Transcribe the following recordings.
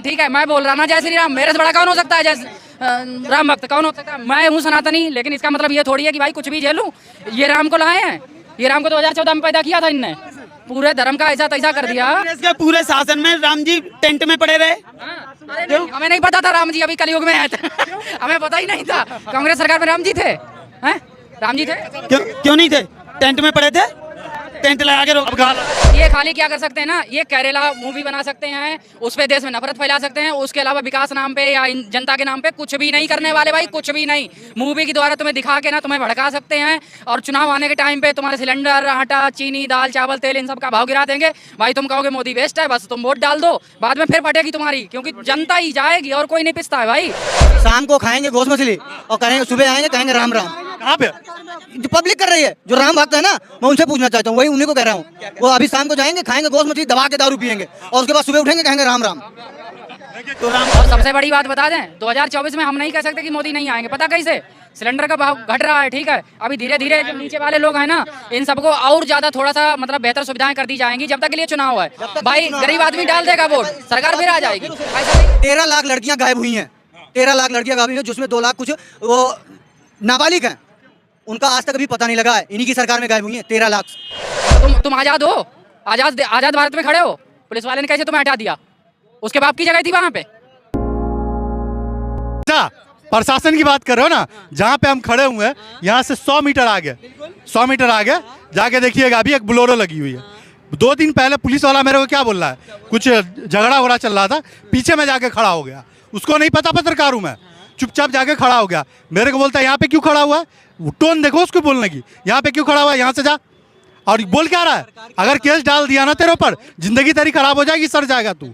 ठीक है, मैं बोल रहा ना जय श्री राम, मेरे से बड़ा कौन हो सकता है? जय राम भक्त कौन हो सकता है? मैं हूँ सनातनी, लेकिन इसका मतलब ये थोड़ी है कि भाई कुछ भी झेलूं। ये राम को लाए हैं, ये राम को 2014 में पैदा किया था इनने, पूरे धर्म का ऐसा तैसा कर दिया। कांग्रेस के पूरे शासन में राम जी टेंट में पड़े रहे। हमें नहीं पता था राम जी अभी कलयुग में आए थे। हमें पता ही नहीं था कांग्रेस सरकार में राम जी थे। हैं? राम जी थे? क्यों नहीं थे? टेंट में पड़े थे, टेंट लगा के रोक। ये खाली क्या कर सकते हैं ना, ये केरला मूवी बना सकते हैं, उस पे देश में नफरत फैला सकते हैं, उसके अलावा विकास नाम पे या जनता के नाम पे कुछ भी नहीं करने वाले भाई, कुछ भी नहीं। मूवी के द्वारा तुम्हें दिखा के ना तुम्हें भड़का सकते हैं, और चुनाव आने के टाइम पे तुम्हारे सिलेंडर, आटा, चीनी, दाल, चावल, तेल, इन सब का भाव गिरा देंगे भाई। तुम कहोगे मोदी बेस्ट है, बस तुम वोट डाल दो, बाद में फिर फटेगी तुम्हारी, क्योंकि जनता ही जाएगी और कोई नहीं पिसता है भाई। शाम को खाएंगे गोश्त मछली और कहेंगे, सुबह आएंगे कहेंगे राम राम। कहाँ पे? जो पब्लिक कर रही है, जो राम भक्त है ना, मैं उनसे पूछना चाहता हूँ, वही उन्हीं को कह रहा हूँ। वो अभी शाम को जाएंगे, खाएंगे गोश्त मछली, दबा के दारू पियेंगे, और उसके बाद सुबह उठेंगे कहेंगे राम राम। तो राम और सबसे बड़ी बात बता दें, 2024 में हम नहीं कह सकते कि मोदी नहीं आएंगे। पता कैसे? सिलेंडर का भाव घट रहा है, ठीक है, अभी धीरे धीरे जो नीचे वाले लोग हैं ना, इन सबको और ज्यादा थोड़ा सा मतलब बेहतर सुविधाएं कर दी जाएंगी। जब तक के लिए चुनाव है भाई, गरीब आदमी डाल देगा वोट, सरकार फिर आ जाएगी। 13 लाख लड़कियां गायब हुई हैं, 13 लाख लड़कियां गायब हुई हैं, जिसमें 2 लाख कुछ वो नाबालिग हैं, उनका आज तक अभी पता नहीं लगा है। इन्हीं की सरकार में गायब हुई हैं 13 लाख। तुम आजाद हो, आजाद भारत में खड़े हो, पुलिस वाले ने कैसे तुम्हें हटा दिया? उसके बाप की जगह थी वहां पे। प्रशासन की बात कर रहे हो ना, जहाँ पे हम खड़े हुए हैं यहाँ से 100 मीटर आगे, 100 मीटर आगे जाके देखिएगा, अभी एक बोलेरो लगी हुई है। 2 दिन पहले पुलिस वाला मेरे को क्या बोल रहा है, कुछ झगड़ा वगड़ा चल रहा था, पीछे में जाके खड़ा हो गया, उसको नहीं पता पत्रकार हूँ मैं, चुपचाप जाके खड़ा हो गया। मेरे को बोलता है यहाँ पे क्यों खड़ा हुआ है, टोन देखो उसको बोलने की, यहाँ पे क्यों खड़ा हुआ है, यहाँ से जा। और बोल क्या रहा है, अगर केस डाल दिया ना तेरे ऊपर, जिंदगी तेरी खराब हो जाएगी, सर जाएगा तू,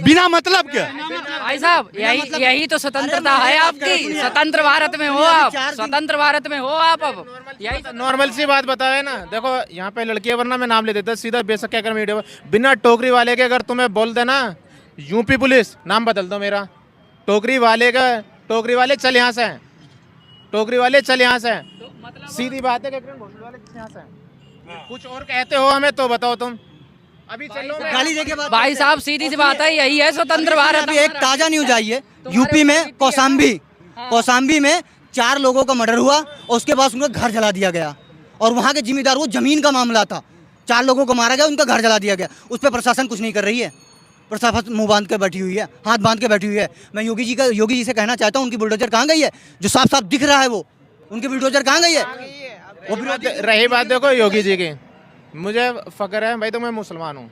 बिना मतलब के। भाई साहब यही तो स्वतंत्रता है आपकी, स्वतंत्र भारत में हो आप, स्वतंत्र भारत में हो आप। अब यही तो नॉर्मल सी बात बताए ना, देखो यहाँ पे लड़की है, वरना मैं नाम ले देता सीधा, बेशक क्या कर वीडियो बिना टोकरी वाले के अगर तुम्हें बोल देना यूपी पुलिस, नाम बदल दो मेरा, टोकरी वाले का, टोकरी वाले चल यहाँ से, टोकरी वाले चल यहाँ से, सीधी बात है। यहाँ से कुछ और कहते हो हमें तो बताओ तुम, अभी चलो गाली देके बात। भाई साहब सीधी सी बात है, यही है स्वतंत्र भारत। अभी एक ताजा न्यूज आई है, यूपी में कौशाम्बी में 4 लोगों का मर्डर हुआ और उसके बाद उनका घर जला दिया गया, और वहाँ के जिम्मेदार, वो जमीन का मामला था, 4 लोगों को मारा गया, उनका घर जला दिया गया। उस पर प्रशासन कुछ नहीं कर रही है, प्रशासन मुंह बांध के बैठी हुई है, हाथ बांध के बैठी हुई है। मैं योगी जी से कहना चाहता हूँ, उनकी बुलडोजर कहाँ गई है? जो साफ साफ दिख रहा है वो, उनकी बुलडोजर कहाँ गई है? वो रही बात देखो योगी जी की, मुझे फक्र है भाई, तो मैं मुसलमान हूँ,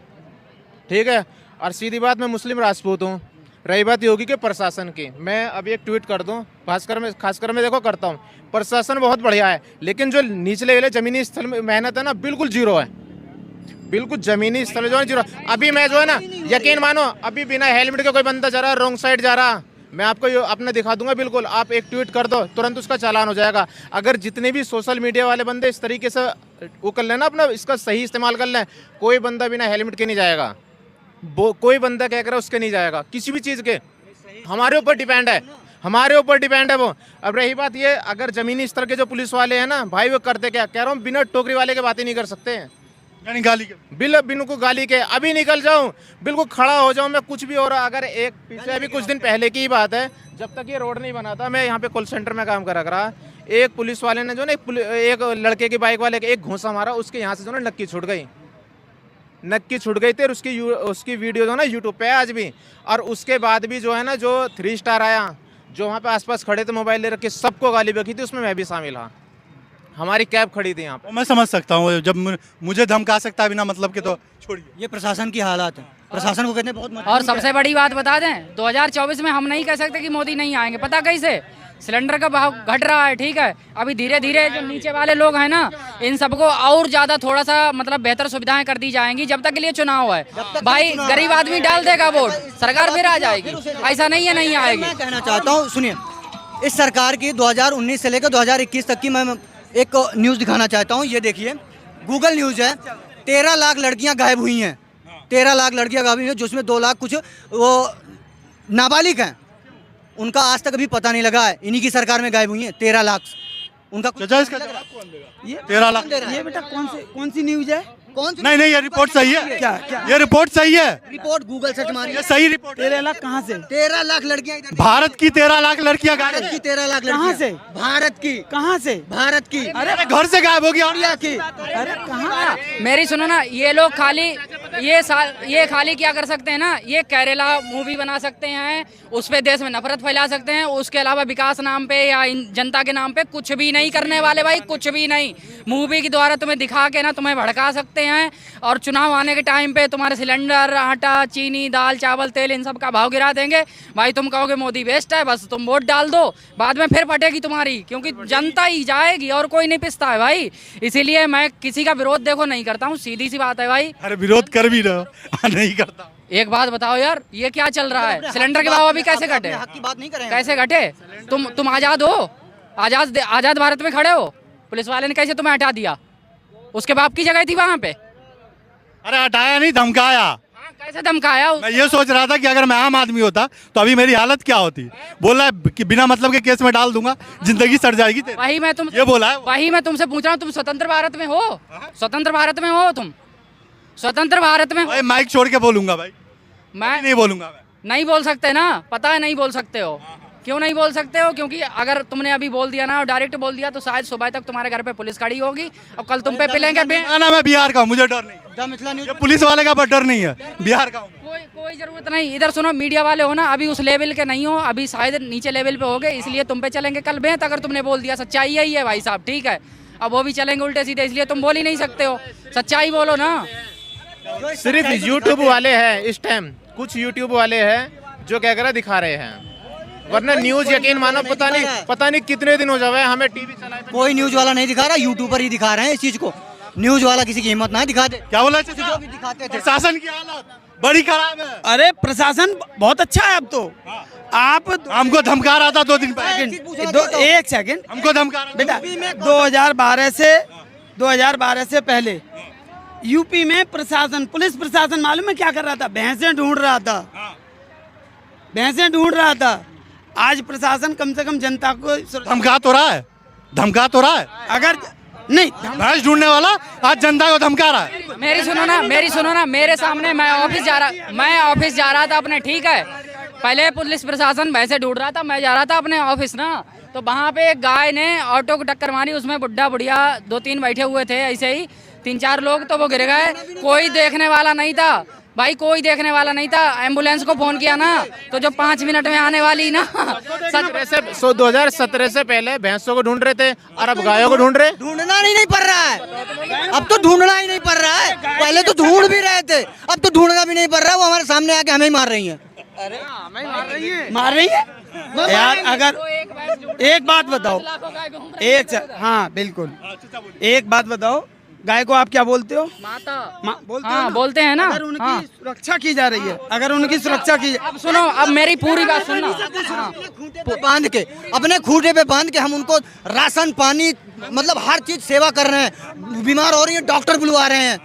ठीक है, और सीधी बात मैं मुस्लिम राजपूत हूँ। रही बात योगी के प्रशासन की, मैं अभी एक ट्वीट कर दूँ, खासकर मैं देखो करता हूँ, प्रशासन बहुत बढ़िया है, लेकिन जो निचले वाले जमीनी स्थल में मेहनत है ना, बिल्कुल जीरो है, बिल्कुल जमीनी स्थल जो है जीरो। अभी मैं जो है ना, यकीन मानो, अभी बिना हेलमेट के कोई बंदा जा रहा है, रॉन्ग साइड जा रहा, मैं आपको अपने दिखा दूंगा, बिल्कुल आप एक ट्वीट कर दो, तुरंत उसका चालान हो जाएगा। अगर जितने भी सोशल मीडिया वाले बंदे इस तरीके से वो कर लेना, अपना इसका सही इस्तेमाल कर लें, कोई बंदा बिना हेलमेट के नहीं जाएगा, कोई बंदा क्या करे उसके नहीं जाएगा, किसी भी चीज़ के। हमारे ऊपर डिपेंड है, हमारे ऊपर डिपेंड है वो। अब रही बात ये, अगर जमीनी स्तर के जो पुलिस वाले हैं ना भाई, वो करते क्या, कह रहा हूँ बिना टोकरी वाले के बातें नहीं कर सकते हैं, गाली के बिल्कुल गाली के। अभी निकल जाऊं, बिल्कुल खड़ा हो जाऊं मैं, कुछ भी हो रहा। अगर एक पीछे अभी कुछ दिन पहले की बात है, जब तक ये रोड नहीं बना था, मैं यहाँ पे कॉल सेंटर में काम करा रहा, एक पुलिस वाले ने जो ना एक लड़के की बाइक वाले के एक घूंसा मारा, उसके यहाँ से जो ना नक्की छूट गई, नक्की छूट गई थी। और उसकी वीडियो जो ना यूट्यूब पे है आज भी। और उसके बाद भी जो है ना, जो 3 स्टार आया, जो वहाँ पे आसपास खड़े थे मोबाइल ले रखे, सबको गाली बकी थी, उसमें मैं भी शामिल था। हमारी कैब खड़ी थी यहाँ पे। मैं समझ सकता हूँ, जब मुझे धमका सकता है बिना मतलब के, तो छोड़िए। ये प्रशासन की हालात है, प्रशासन को कहते हैं बहुत। और सबसे बड़ी बात बता दें, 2024 में हम नहीं कह सकते कि मोदी नहीं आएंगे। पता कैसे? सिलेंडर का भाव घट रहा है, ठीक है, अभी धीरे धीरे जो नीचे वाले लोग हैं ना, इन सबको और ज्यादा थोड़ा सा मतलब बेहतर सुविधाएं कर दी जाएंगी। जब तक के लिए चुनाव है भाई, गरीब आदमी डाल देगा वोट, सरकार फिर आ जाएगी। ऐसा नहीं है नहीं आएगी। मैं कहना चाहता हूँ, सुनिए, इस सरकार की 2019 से लेकर 2021 तक की मैं एक न्यूज़ दिखाना चाहता हूँ। ये देखिए, गूगल न्यूज़ है, 13 लाख लड़कियां गायब हुई हैं, 13 लाख लड़कियां गायब हुई हैं, जिसमें 2 लाख कुछ वो नाबालिग हैं, उनका आज तक अभी पता नहीं लगा है। इन्हीं की सरकार में गायब हुई हैं 13 लाख। उनका ये 13 लाख, ये बेटा कौन सी न्यूज है? कौन सी नहीं नहीं, ये रिपोर्ट सही है। क्या क्या ये रिपोर्ट सही है, रिपोर्ट गूगल सर्च मारिए। ये सही रिपोर्ट है। 13 लाख कहाँ से? 13 लाख लड़कियां इधर भारत की 13 लाख लड़कियां गायब भारत हैं। की 13 लाख कहाँ लड़कियां से? भारत की कहाँ से? भारत की अरे घर से गायब हो गया। इंडिया की अरे कहाँ? मेरी सुनो ना, ये लोग खाली ये खाली क्या कर सकते हैं ना, ये केरला मूवी बना सकते हैं, उस पे देश में नफरत फैला सकते हैं, उसके अलावा विकास नाम पे या जनता के नाम पे कुछ भी नहीं करने वाले भाई, कुछ भी नहीं। मूवी के द्वारा तुम्हें दिखा के ना तुम्हें भड़का सकते हैं, और चुनाव आने के टाइम पे तुम्हारे सिलेंडर, आटा, चीनी, दाल, चावल, तेल, इन सब का भाव गिरा देंगे भाई। तुम कहोगे मोदी बेस्ट है, बस तुम वोट डाल दो, बाद में फिर फटेगी तुम्हारी, क्योंकि जनता ही जाएगी और कोई नहीं पिसता है भाई। इसीलिए मैं किसी का विरोध देखो नहीं करता हूँ, सीधी सी बात है भाई। अरे विरोध कर भी रहे हो, नहीं करता। एक बात बताओ यार, ये क्या चल रहा है? सिलेंडर के भाव अभी कैसे घटे? हक की बात नहीं करें। कैसे घटे? तुम आजाद हो, आजाद भारत में खड़े हो, पुलिस वाले ने कैसे तुम्हें हटा दिया? उसके बाप की जगह थी वहाँ पे। अरे हटाया नहीं, धमकाया। हाँ, कैसे धमकाया? मैं ये सोच रहा था कि अगर मैं आम आदमी होता तो अभी मेरी हालत क्या होती। बोला है कि बिना मतलब के केस में डाल दूंगा, जिंदगी सड़ जाएगी तेरी। ये बोला है। वही मैं तुमसे पूछ रहा हूँ, तुम स्वतंत्र भारत में हो? स्वतंत्र भारत में हो तुम? स्वतंत्र भारत में हो? भाई माइक छोड़ के बोलूंगा भाई, मैं नहीं बोलूंगा मैं। नहीं बोल सकते ना, पता है नहीं बोल सकते हो। क्यों नहीं बोल सकते हो? क्योंकि अगर तुमने अभी बोल दिया ना और डायरेक्ट बोल दिया तो शायद सुबह तक तुम्हारे घर पे पुलिस खड़ी होगी और कल तुम पे पिलेंगे। ना मैं बिहार का हूँ, मुझे डर नहीं। द मिथिला न्यूज़ ये पुलिस वाले का डर नहीं है, बिहार का हूँ। कोई जरूरत नहीं। इधर सुनो, मीडिया वाले हो ना, अभी उस लेवल के नहीं हो, अभी शायद नीचे लेवल पे होगे, इसलिए तुम पे चलेंगे। कल बेहद अगर तुमने बोल दिया, सच्चाई यही है भाई साहब, ठीक है? अब वो भी चलेंगे उल्टे सीधे, इसलिए तुम बोल ही नहीं सकते हो। सच्चाई बोलो ना। सिर्फ यूट्यूब वाले हैं इस टाइम, कुछ यूट्यूब वाले हैं जो क्या करा दिखा रहे हैं, वरना न्यूज यकीन मानो पता नहीं कितने दिन हो जाए हमें टीवी चलाए। कोई न्यूज वाला नहीं दिखा रहा, यूट्यूबर ही दिखा रहे हैं इस चीज को। न्यूज वाला किसी की हिम्मत ना है, दिखा दे। क्या बोला? जो भी दिखाते थे। प्रशासन की हालत बड़ी खराब है। अरे प्रशासन बहुत अच्छा है अब तो। आप हमको धमका रहा था 2 दिन पहले, एक सेकंड हमको धमका रहा था। बेटा, 2012 से पहले यूपी में प्रशासन, पुलिस प्रशासन मालूम है क्या कर रहा था? भैंसें ढूंढ रहा था, भैंसें ढूंढ रहा था। आज प्रशासन कम से कम जनता को धमका तो रहा है, धमका तो रहा है। अगर नहीं भैंस ढूंढने वाला आज जनता को धमका रहा है। मेरी सुनो ना, मेरे सामने मैं ऑफिस जा रहा था अपने, ठीक है? पहले पुलिस प्रशासन वैसे ढूंढ रहा था, मैं जा रहा था अपने ऑफिस ना, तो वहाँ पे एक गाय ने ऑटो को टक्कर मारी, उसमें बुढ़ा बुढ़िया 2-3 बैठे हुए थे, ऐसे ही 3-4 लोग, तो वो गिर गए। कोई देखने वाला नहीं था भाई, कोई देखने वाला नहीं था। एम्बुलेंस को फोन किया ना तो जो 5 मिनट में आने वाली ना। 2017 से पहले भैंसों को ढूंढ रहे थे और अब गायों को ढूंढ रहे। ढूंढना नहीं पड़ रहा है, अब तो ढूंढना ही नहीं पड़ रहा है। पहले तो ढूंढ भी रहे थे, अब तो ढूंढना भी नहीं पड़ रहा है। वो हमारे सामने आके हमें ही मार रही है। मार रही है यार। अगर एक बात बताओ, हाँ बिल्कुल, एक बात बताओ, गाय को आप क्या बोलते हो? माता। बोलते हाँ, हो ना? बोलते हैं ना। अगर उनकी हाँ। सुरक्षा की जा रही है, अगर उनकी सुरक्षा की, अब सुनो, अब मेरी पूरी बात सुनना। बांध के, अपने खूंटे पे बांध के हम उनको राशन पानी, मतलब हर चीज सेवा कर रहे हैं। बीमार हो रही है, डॉक्टर बुलवा रहे हैं,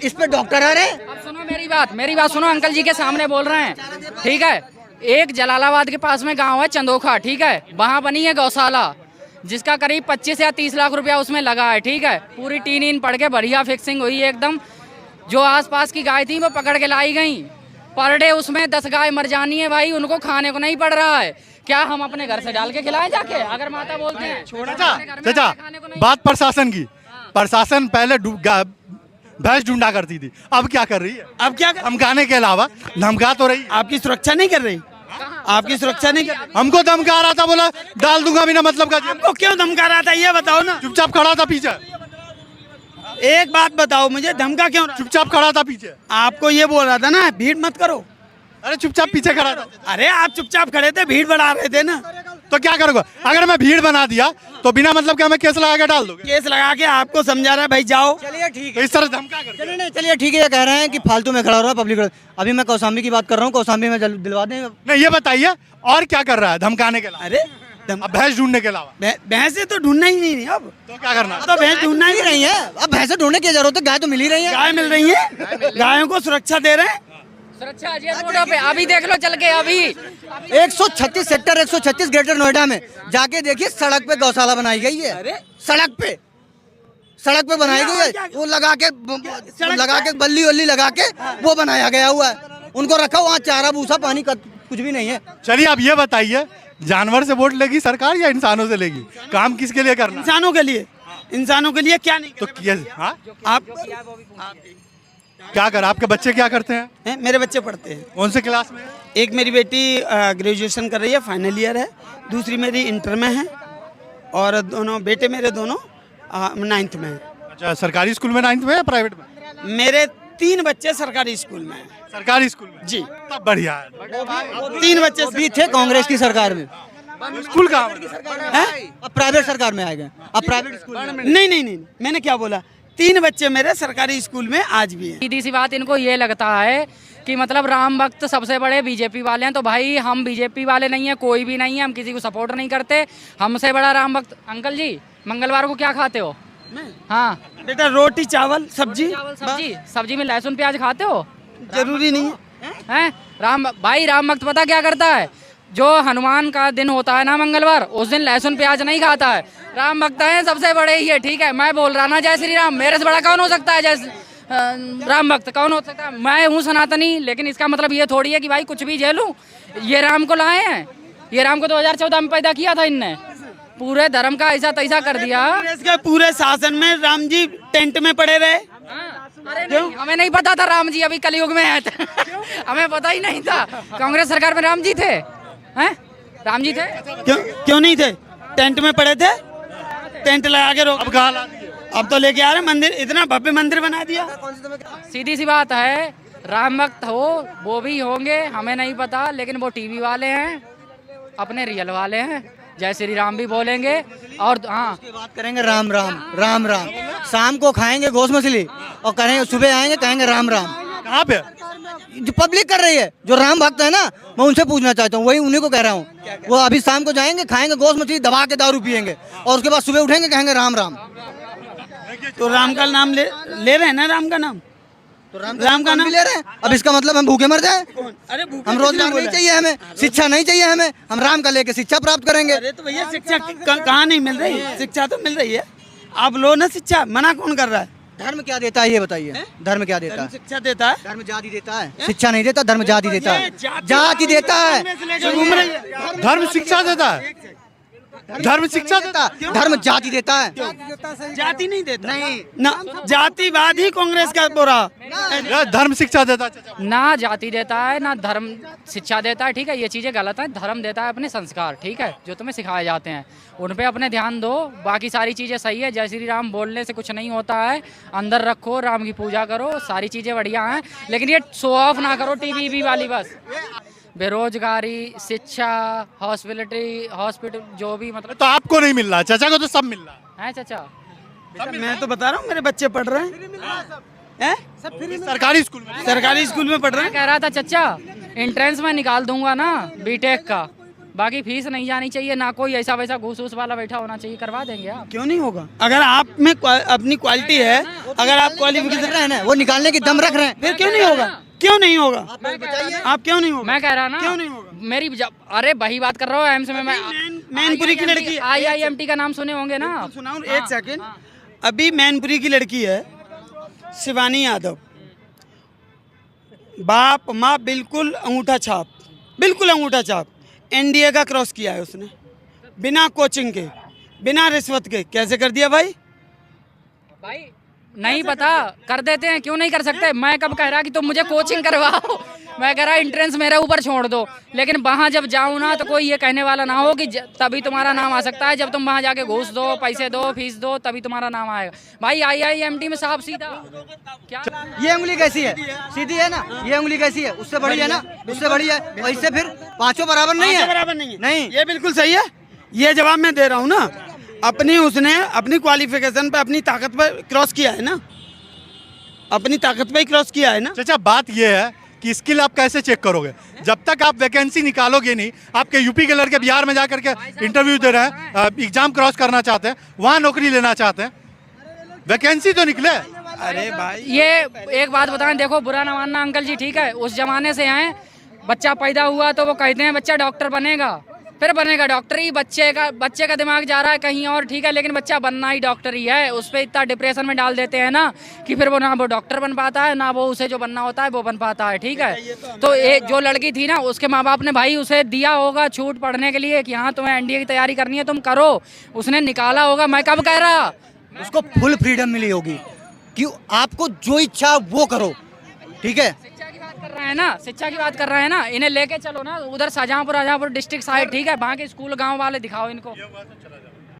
इस पे डॉक्टर आ रहे हैं। अब सुनो मेरी बात सुनो, अंकल जी के सामने बोल रहे हैं, ठीक है? एक जलालाबाद के पास में गांव है चंदोखा, ठीक है? वहाँ बनी है गौशाला, जिसका करीब 25 या 30 लाख रुपया उसमें लगा है, ठीक है? पूरी टीन पड़ के बढ़िया फिक्सिंग हुई है एकदम। जो आसपास की गाय थी वो पकड़ के लाई गई। पर डे उसमें 10 गाय मर जानी है भाई, उनको खाने को नहीं पड़ रहा है। क्या हम अपने घर से डाल के खिलाएं जाके? अगर माता बोलते हैं चाचा, बात प्रशासन की। प्रशासन पहले भैंस ढूंढा करती थी, अब क्या कर रही है? अब क्या धमकाने के अलावा धमका तो रही है। आपकी सुरक्षा नहीं कर रही, आपकी सुरक्षा नहीं कर रही। हमको धमका रहा था, बोला डाल दूंगा बिना मतलब का। आपको क्यों धमका रहा था ये बताओ ना? चुपचाप खड़ा था पीछे। एक बात बताओ मुझे, धमका क्यों रहा? चुपचाप खड़ा था पीछे। आपको ये बोल रहा था ना भीड़ मत करो। अरे चुपचाप पीछे खड़ा था। अरे आप चुपचाप खड़े थे, भीड़ बढ़ा रहे थे ना, तो क्या करोगे? अगर मैं भीड़ बना दिया तो बिना मतलब के हमें केस लगा के डाल दोगे? केस लगा के आपको समझा रहा है भाई जाओ। चलिए ठीक तो है, इस तरह धमका कर। चलिए नहीं, चलिए ठीक है। ये कह रहे हैं कि फालतू में खड़ा हो रहा है पब्लिक। अभी मैं कौशाम्बी की बात कर रहा हूँ, कौशाम्बी में दिलवा दें। नहीं, ये बताइए और क्या कर रहा है धमकाने के अलावा? अरे अब भैंस ढूंढने के अलावा भैंसे तो ढूंढना ही नहीं अब, तो क्या करना? तो भैंस ढूंढना ही मिल रही है, अब भैंसे ढूंढने की जरूरत है, गाय तो मिल ही रही है। गाय मिल रही है, गायों को सुरक्षा दे रहे हैं। सुरक्षा रोडों पे अभी देख लो चल के। अभी 136 सेक्टर 136 ग्रेटर नोएडा में जाके देखिए, सड़क पे गौशाला बनाई गई है। अरे सड़क पे सड़क पे बनाई गई है, वो लगा के बल्ली वल्ली लगा के वो बनाया गया हुआ है। उनको रखा वहाँ चारा भूसा पानी का कुछ भी नहीं है। चलिए आप ये बताइए, जानवर से वोट लेगी सरकार या इंसानों से लेगी? काम किसके लिए करना? इंसानों के लिए क्या नहीं तो हाँ? आप क्या कर, आपके बच्चे क्या करते हैं? मेरे बच्चे पढ़ते हैं। कौन से क्लास में? एक मेरी बेटी ग्रेजुएशन कर रही है, फाइनल ईयर है। दूसरी मेरी इंटर में है और दोनों बेटे मेरे दोनों 9th में है। अच्छा, सरकारी स्कूल में 9th में या प्राइवेट में? मेरे 3 बच्चे सरकारी स्कूल में हैं। सरकारी स्कूल में? जी, तब बढ़िया है। 3 बच्चे भी थे कांग्रेस की सरकार में, स्कूल कहाँ? अब प्राइवेट सरकार में आ गए, अब प्राइवेट स्कूल में। नहीं, मैंने क्या बोला, 3 बच्चे मेरे सरकारी स्कूल में आज भी हैं। सीधी सी बात, इनको ये लगता है कि मतलब राम भक्त सबसे बड़े बीजेपी वाले हैं। तो भाई हम बीजेपी वाले नहीं है, कोई भी नहीं है, हम किसी को सपोर्ट नहीं करते। हमसे बड़ा राम भक्त। अंकल जी, मंगलवार को क्या खाते हो? हाँ बेटा, रोटी चावल सब्जी। सब्जी में लहसुन प्याज खाते हो? जरूरी नहीं है। राम भक्त पता क्या करता है? जो हनुमान का दिन होता है ना मंगलवार, उस दिन लहसुन प्याज नहीं खाता है। राम भक्त है सबसे बड़े ही है, ठीक है। मैं बोल रहा ना जय श्री राम, मेरे से बड़ा कौन हो सकता है? जय राम भक्त कौन हो सकता है? मैं हूँ सनातनी, लेकिन इसका मतलब ये थोड़ी है कि भाई कुछ भी झेलूं। ये राम को लाए हैं, ये राम को 2014 में पैदा किया था इनने, पूरे धर्म का ऐसा तैसा कर दिया। कांग्रेस के पूरे शासन में राम जी टेंट में पड़े रहे। अरे नहीं, हमें नहीं पता था राम जी अभी कलयुग में है। हमें पता ही नहीं था कांग्रेस सरकार में राम जी थे। हैं? राम जी थे? क्यों नहीं थे? टेंट में पड़े थे, टेंट लगा के रोक। अब कहाँ ला दिए? अब तो लेके आ रहे मंदिर, इतना भव्य मंदिर बना दिया। सीधी सी बात है, राम भक्त हो वो भी होंगे, हमें नहीं पता, लेकिन वो टीवी वाले हैं, अपने रियल वाले हैं। जय श्री राम भी बोलेंगे और हाँ बात करेंगे राम राम राम राम। शाम को खाएंगे गोश्त मछली और करेंगे, सुबह आएंगे कहेंगे राम राम। कहाँ पे? जो पब्लिक कर रही है, जो राम भक्त है ना, मैं उनसे पूछना चाहता हूँ, वही उन्हीं को कह रहा हूँ। वो अभी शाम को जाएंगे, खाएंगे गोश्त मछली, दबा के दारू पियेंगे और उसके बाद सुबह उठेंगे कहेंगे राम राम। तो राम का नाम ले रहे हैं ना, राम का नाम, तो राम का नाम ले रहे हैं। अब इसका मतलब हम भूखे मर जाए? अरे हम रोजगार नहीं चाहिए, हमें शिक्षा नहीं चाहिए, हमें हम राम का लेके शिक्षा प्राप्त करेंगे। अरे तो भैया शिक्षा कहाँ नहीं मिल रही? शिक्षा तो मिल रही है, आप लो ना शिक्षा, मना कौन कर रहा है? धर्म क्या देता है ये बताइए? धर्म क्या देता है? शिक्षा देता है, धर्म जाति देता है, शिक्षा नहीं देता। धर्म जाति देता है, जाति देता है। घूम रही है। धर्म शिक्षा देता है, धर्म शिक्षा देता है, धर्म जाति देता है। जाति नहीं देता, नहीं ना, जातिवाद ही कांग्रेस का बोरा। या धर्म शिक्षा देता है? ना जाति देता है ना धर्म शिक्षा देता है, ठीक है। ये चीज़ें गलत हैं। धर्म देता है अपने संस्कार, ठीक है, जो तुम्हें सिखाए जाते हैं, उन पे अपने ध्यान दो। बाकी सारी चीज़ें सही है। जय श्री राम बोलने से कुछ नहीं होता है, अंदर रखो, राम की पूजा करो, सारी चीज़ें बढ़िया हैं। लेकिन ये शो ऑफ ना करो टीवी वाली बस। बेरोजगारी, शिक्षा, हॉस्पिटल जो भी मतलब तो आपको नहीं मिल रहा, चाचा को तो सब मिल रहा है। चाचा मैं तो बता रहा हूँ, मेरे बच्चे पढ़ रहे हैं। सरकारी स्कूल में। सरकारी स्कूल में पढ़ रहे मैं हैं। कह रहा था चाचा, एंट्रेंस में निकाल दूंगा ना बीटेक का, बाकी फीस नहीं जानी चाहिए, ना कोई ऐसा वैसा घूस वूस वाला बैठा होना चाहिए, करवा देंगे आप। क्यों नहीं होगा? अगर आप में अपनी क्वालिटी है, अगर आप क्वालिफिकेशन रहे हैं, वो निकालने की दम रख रहे हैं, फिर क्यों नहीं होगा? क्यों नहीं होगा? आप क्यों नहीं होगा? मैं कह रहा ना, क्यों नहीं होगा? मेरी अरे वही बात कर रहा हूँ। एम्स में मैं मैनपुरी की लड़की, IIMT का नाम सुने होंगे ना? सुनाऊं एक सेकंड। अभी मैनपुरी की लड़की है शिवानी यादव, बाप माँ बिल्कुल अंगूठा छाप, बिल्कुल अंगूठा छाप। NDA का क्रॉस किया है उसने, बिना कोचिंग के, बिना रिश्वत के। कैसे कर दिया भाई? भाई नहीं पता, कर देते हैं, क्यों नहीं कर सकते? मैं कब कह रहा कि तुम मुझे कोचिंग करवाओ, मैं कह रहा एंट्रेंस मेरे ऊपर छोड़ दो। लेकिन वहाँ जब जाऊँ ना, तो कोई ये कहने वाला ना हो कि तभी तुम्हारा नाम आ सकता है, जब तुम वहाँ जाके घूस दो, पैसे दो, फीस दो, तभी तुम्हारा नाम आएगा। भाई IIMT में साफ सीधा क्या? ये उंगली कैसी है? सीधी है ना? ये उंगली कैसी है? उससे बड़ी है ना? उससे बड़ी है, और इससे फिर पांचों बराबर नहीं है। बराबर नहीं है। नहीं, ये बिल्कुल सही है। ये जवाब मैं दे रहा हूँ ना, उसने अपनी क्वालिफिकेशन पे, अपनी ताकत पे क्रॉस किया है ना, अपनी ताकत पे ही क्रॉस किया है ना। चाचा बात ये है कि स्किल आप कैसे चेक करोगे? जब तक आप वैकेंसी निकालोगे नहीं। आपके यूपी के लड़के बिहार में जाकर के इंटरव्यू दे रहे हैं, एग्जाम क्रॉस करना चाहते हैं, वहाँ नौकरी लेना चाहते हैं, वैकेंसी तो निकले। अरे भाई, ये एक बात बताएं, देखो बुरा ना मानना अंकल जी, ठीक है, उस जमाने से हैं, बच्चा पैदा हुआ तो वो कहते हैं बच्चा डॉक्टर बनेगा, फिर बनेगा डॉक्टर ही। बच्चे का दिमाग जा रहा है कहीं और, ठीक है, लेकिन बच्चा बनना ही डॉक्टर ही है। उस पर इतना डिप्रेशन में डाल देते हैं ना कि फिर वो ना वो डॉक्टर बन पाता है, ना वो उसे जो बनना होता है वो बन पाता है, ठीक है। तो ये जो लड़की थी ना, उसके माँ बाप ने भाई उसे दिया होगा छूट पढ़ने के लिए कि हाँ तुम्हें एनडीए की तैयारी करनी है तुम करो, उसने निकाला होगा। मैं कब कह रहा, उसको फुल फ्रीडम मिली होगी कि आपको जो इच्छा वो करो, ठीक है। शिक्षा की बात कर रहे हैं ना, शिक्षा की बात कर रहे हैं ना, इन्हें लेके चलो ना उधर शाहजहांपुर डिस्ट्रिक्ट साइड, ठीक है, वहाँ के स्कूल गांव वाले दिखाओ इनको।